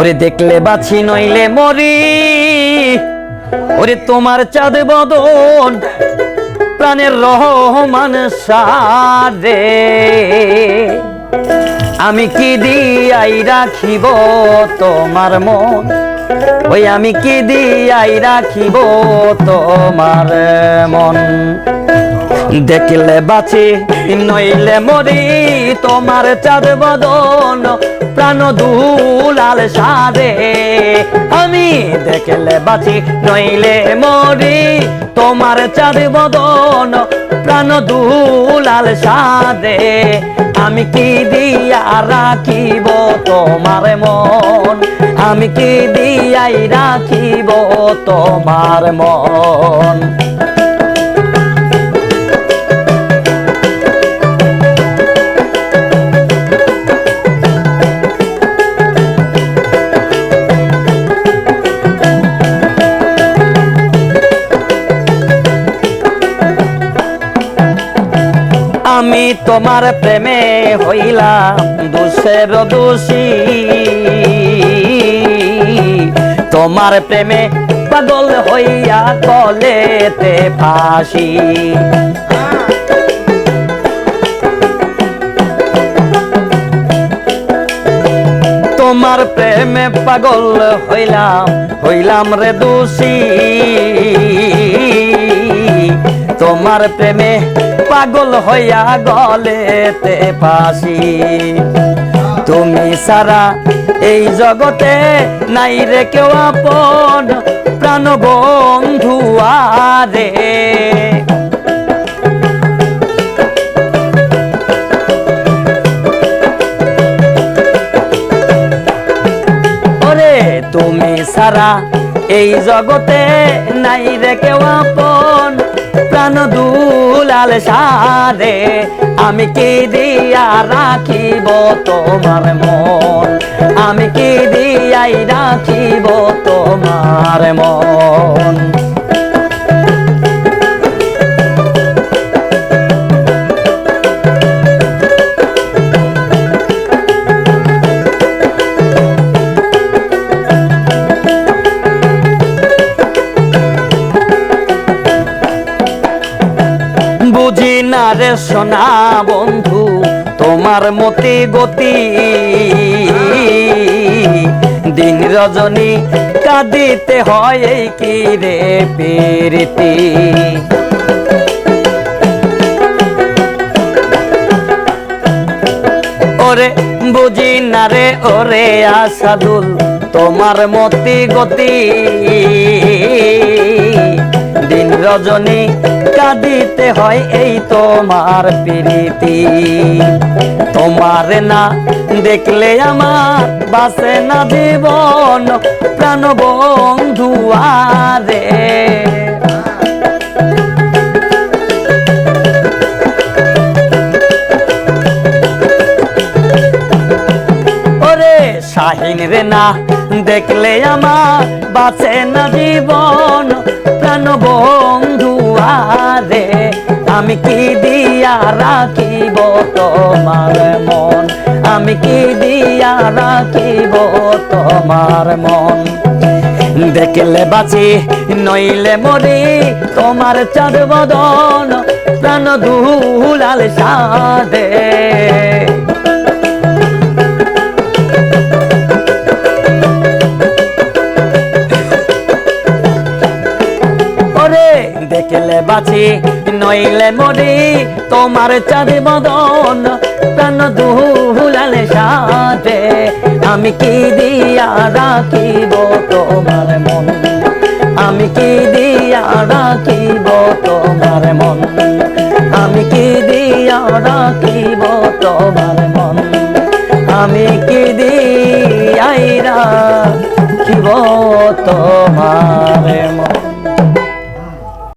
ওরে দেখলে বাছি নইলে মরি, ওরে তোমার চাঁদ বদন প্রাণের রহমান সারে। আমি কি দিয়াই রাখিব তোমার মন, ওই আমি কি দিয়াই রাখিব তোমার মন। দেখলে বাঁচি নইলে মরি, তোমার চাঁদ বদন প্রাণ দুলাল সারে। আমি দেখলে বাঁচি নইলে মরি, তোমার চাঁদ বদন প্রাণ দুলাল সারে। আমি কি দিয়া রাখিব তোমার মন, আমি কি দিয়াই রাখিব তোমার মন। আমি তোমার প্রেমে হইলাম দোষের দোষী, তোমার প্রেমে পাগল হইয়া গলেতে ফাঁসি। তোমার প্রেমে পাগল হইলাম রে দোষী, তোমার প্রেমে পাগল হইয়া গলেতে ফাঁসি। তুমি সারা এই জগতে নাই রে কেউ আপন, প্রাণ বন্ধু আরে। ওরে তুমি সারা এই জগতে নাই রে কেউ আপন, প্রাণ দুলাল সারে। আমি কি দিয়া রাখিব তোমার মন, আমি কি দিয়াই রাখিব তোমার মন। বুঝি না রে সোনা বন্ধু তোমার মতি গতি, দিন রজনী কাঁদিতে হয় এই কি রে প্রীতি। ওরে বুঝি না রে ওরে আসাদুল তোমার মতি গতি, দিন রজনী কাঁদিতে হয় এই তোমার প্রীতি। তোমার না দেখলে আমার বাসে না জীবন, প্রাণ বন্ধু আরে। ওরে শাহিন রে না দেখলে আমার বাসে না জীবন, প্রাণ বন্ধু আরে। আমি কি দিয়া রাখিব তোমার মন, আমি কি দিয়া রাখিব তোমার মন। দেখলে বাঁচি নইলে মরি, তোমার চাঁদ বদন প্রাণ দুলাল সারে। দেখলে বাঁচি নইলে মরি, তোমার চাঁদ বদন প্রাণ দুলাল সারে। আমি কি দিয়া রাখিব তোমার মন, আমি কি দিয়া রাখিব তোমার মন, আমি কি দিয়া রাখিব তোমার মন, আমি কি দিয়াই রাখিব তোমার মন।